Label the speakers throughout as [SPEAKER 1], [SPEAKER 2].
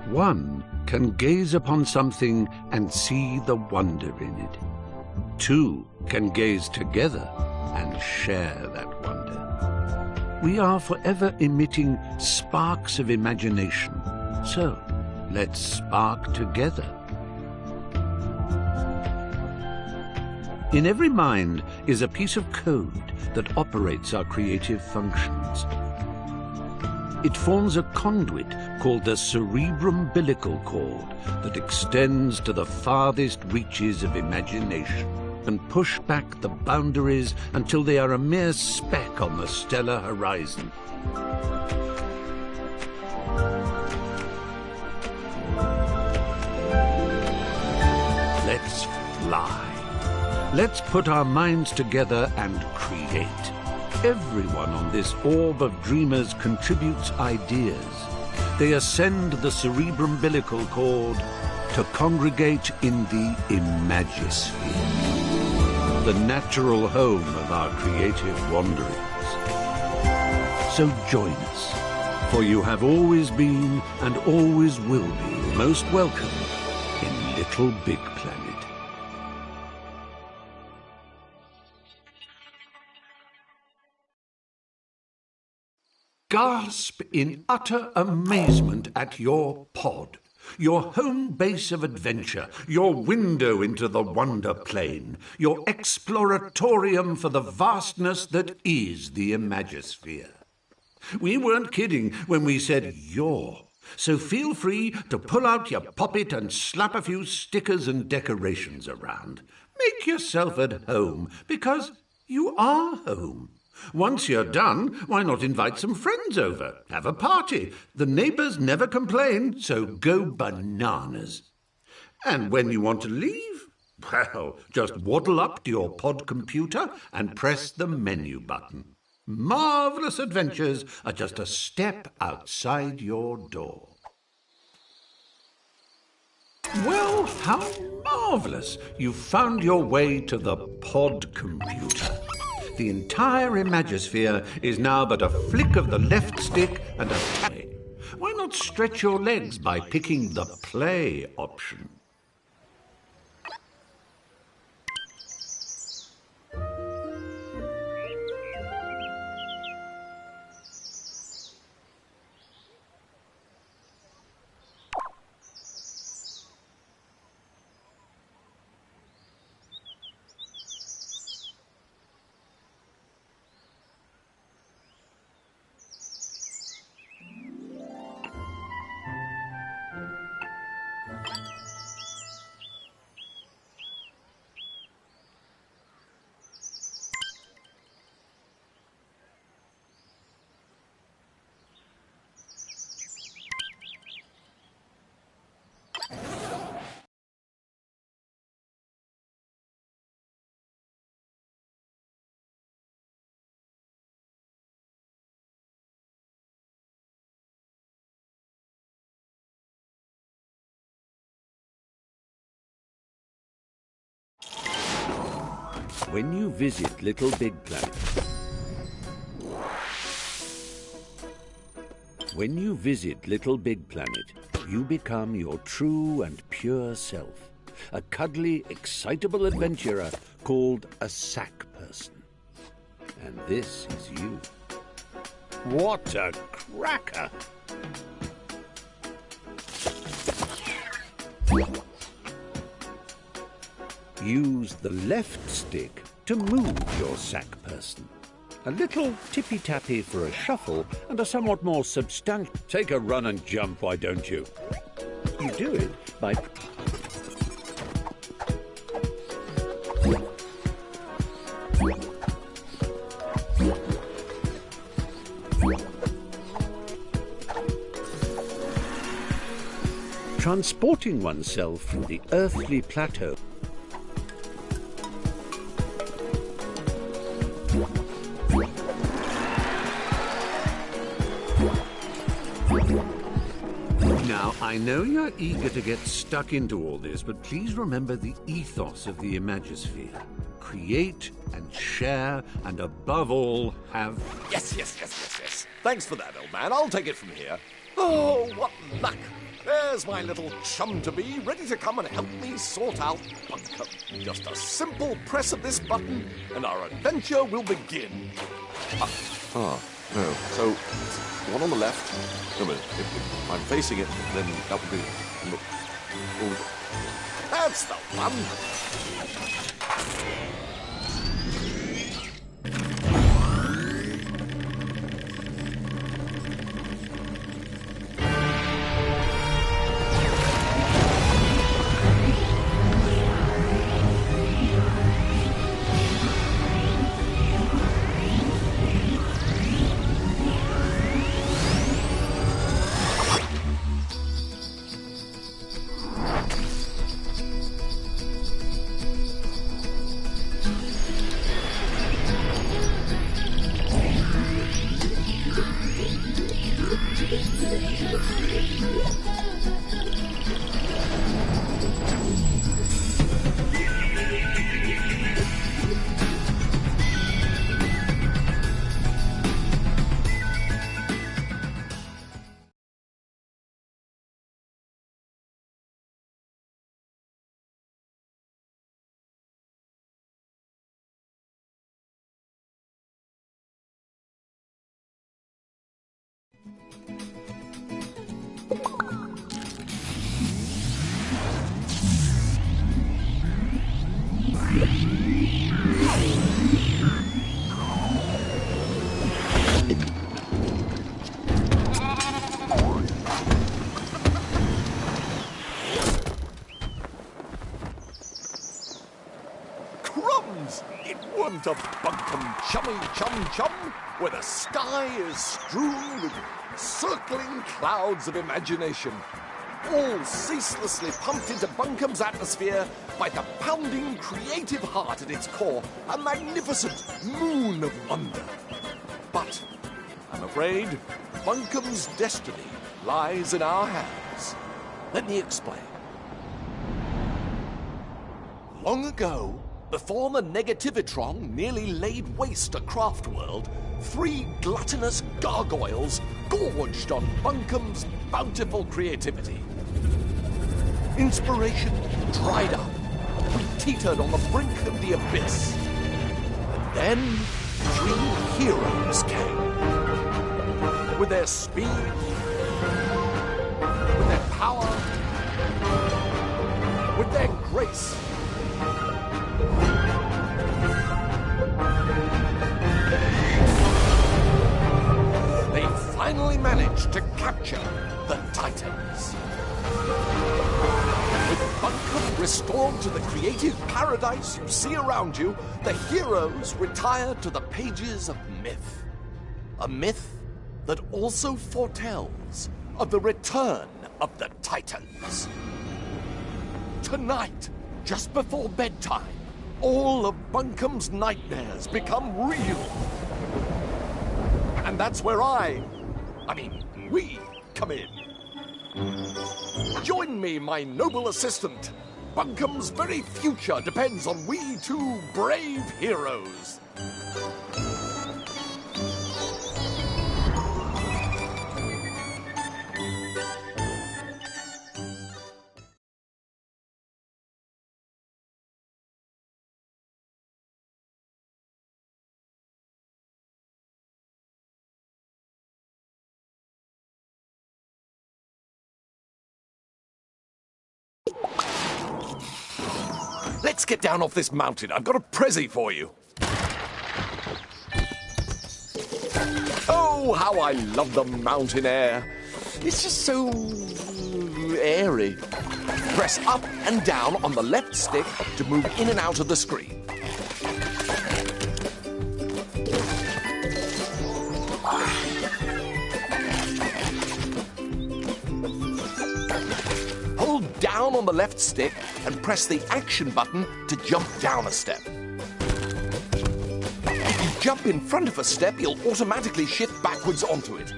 [SPEAKER 1] One can gaze upon something and see the wonder in it. Two can gaze together and share that wonder. We are forever emitting sparks of imagination, so let's spark together. In every mind is a piece of code that operates our creative functions. It forms a conduit called the cerebrum-umbilical cord that extends to the farthest reaches of imagination and push back the boundaries until they are a mere speck on the stellar horizon. Let's fly. Let's put our minds together and create. Everyone on this orb of dreamers contributes ideas. They ascend the cerebrum-umbilical cord to congregate in the Imagisphere, the natural home of our creative wanderings. So join us, for you have always been and always will be most welcome in Little Big Planet. Gasp in utter amazement at your pod, your home base of adventure, your window into the wonder plane, your exploratorium for the vastness that is the Imagisphere. We weren't kidding when we said your, so feel free to pull out your poppet and slap a few stickers and decorations around. Make yourself at home, because you are home. Once you're done, why not invite some friends over? Have a party. The neighbours never complain, so go bananas. And when you want to leave, well, just waddle up to your pod computer and press the menu button. Marvellous adventures are just a step outside your door. Well, how marvellous! You've found your way to the pod computer. The entire Imagisphere is now but a flick of the left stick and a tap. Why not stretch your legs by picking the play option? When you visit Little Big Planet, you become your true and pure self, a cuddly, excitable adventurer called a sack person. And this is you. What a cracker! Use the left stick to move your sack person. A little tippy-tappy for a shuffle and a somewhat more substantial... Take a run and jump, why don't you? You do it by... transporting oneself from the earthly plateau. Now, I know you're eager to get stuck into all this, but please remember the ethos of the Imagisphere. Create and share, and above all, have...
[SPEAKER 2] Yes. Thanks for that, old man. I'll take it from here. Oh, what luck! There's my little chum-to-be, ready to come and help me sort out Bunkum. Just a simple press of this button, and our adventure will begin. No. So, one on the left. No, but if I'm facing it, then that would be... Oh, that's the one. It weren't a bunkum chummy chum-chum where the sky is strewn with circling clouds of imagination, all ceaselessly pumped into Bunkum's atmosphere by the pounding creative heart at its core, a magnificent moon of wonder. But I'm afraid Bunkum's destiny lies in our hands. Let me explain. Long ago, before the Negativitron nearly laid waste a craft world, 3 gluttonous gargoyles gorged on Bunkum's bountiful creativity. Inspiration dried up. We teetered on the brink of the abyss. And then 3 heroes came. With their speed, with their power, with their grace. They finally managed to capture the Titans. With Bunkum restored to the creative paradise you see around you, the heroes retired to the pages of myth. A myth that also foretells of the return of the Titans. Tonight, just before bedtime, all of Bunkum's nightmares become real. And that's where we come in. Join me, my noble assistant. Bunkum's very future depends on we 2 brave heroes. Let's get down off this mountain. I've got a prezi for you. Oh, how I love the mountain air. It's just so airy. Press up and down on the left stick to move in and out of the screen. Hold down on the left stick and press the action button to jump down a step. If you jump in front of a step, you'll automatically shift backwards onto it.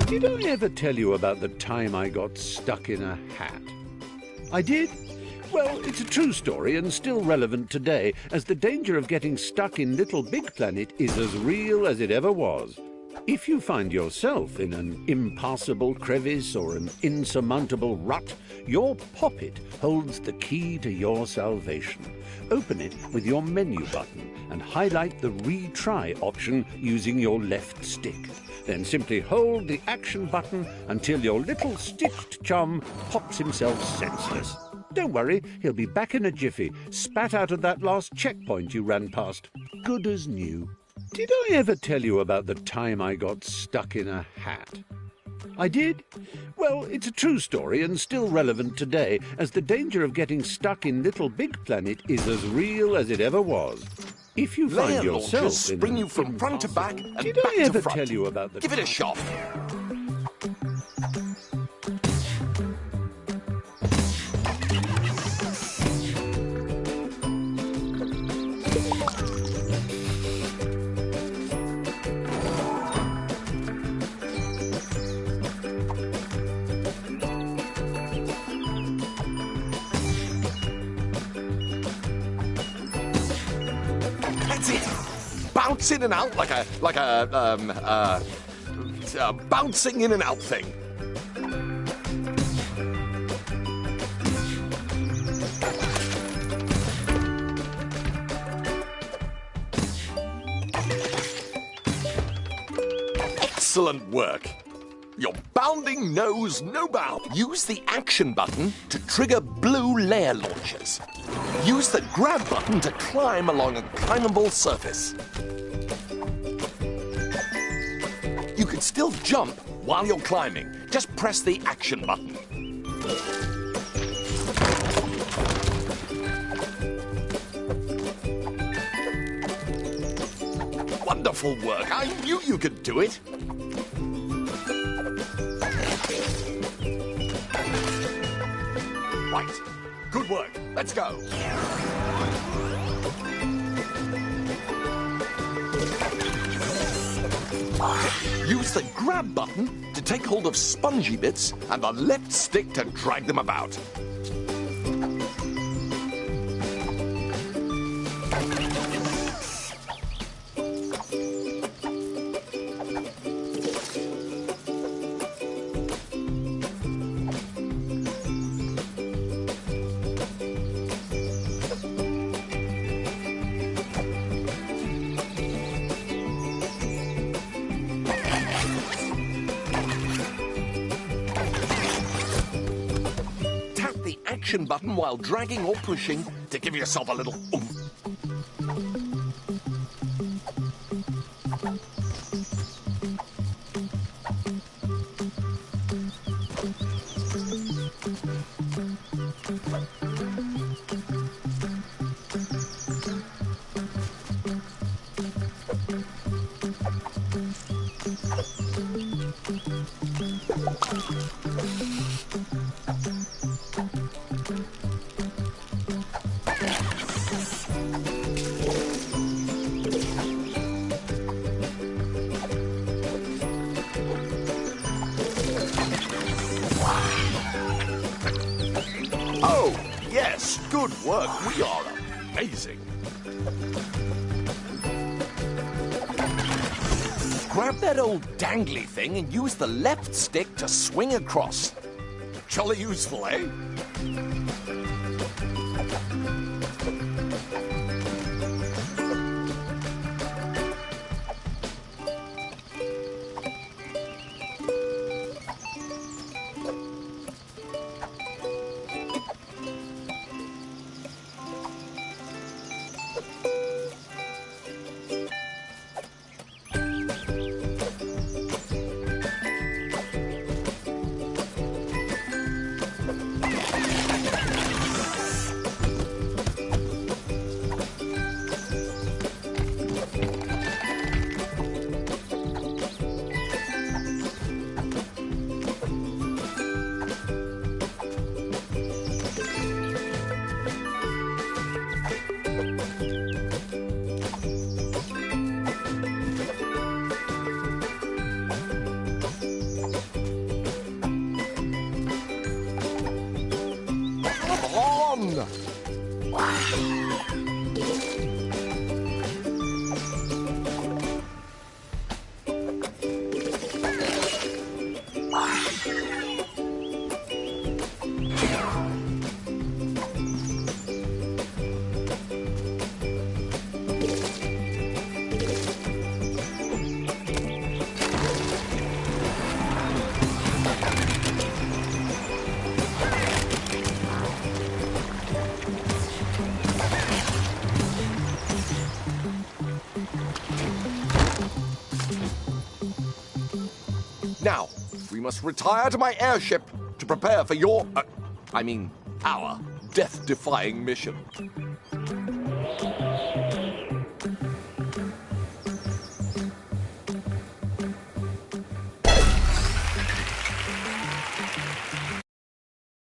[SPEAKER 1] Did I ever tell you about the time I got stuck in a hat? I did? Well, it's a true story and still relevant today, as the danger of getting stuck in Little Big Planet is as real as it ever was. If you find yourself in an impassable crevice or an insurmountable rut, your poppet holds the key to your salvation. Open it with your menu button and highlight the retry option using your left stick. Then simply hold the action button until your little sticked chum pops himself senseless. Don't worry, he'll be back in a jiffy, spat out of that last checkpoint you ran past. Good as new. Did I ever tell you about the time I got stuck in a hat? I did? Well, it's a true story and still relevant today, as the danger of getting stuck in Little Big Planet is as real as it ever was. If you find yourself
[SPEAKER 2] spring you from front to back and
[SPEAKER 1] did
[SPEAKER 2] back
[SPEAKER 1] I ever
[SPEAKER 2] to front.
[SPEAKER 1] tell you about the
[SPEAKER 2] Give it a shot. That's it. Bounce in and out like a bouncing in and out thing. Excellent work. Your bounding knows no bound. Use the action button to trigger blue layer launchers. Use the grab button to climb along a climbable surface. You can still jump while you're climbing. Just press the action button. Wonderful work. I knew you could do it. Right. Good work. Let's go. Use the grab button to take hold of spongy bits and the left stick to drag them about. Action button while dragging or pushing to give yourself a little oomph. Oh, yes, good work. We are amazing. Grab that old dangly thing and use the left stick to swing across. Jolly useful, eh? Now, we must retire to my airship to prepare for your, our death-defying mission.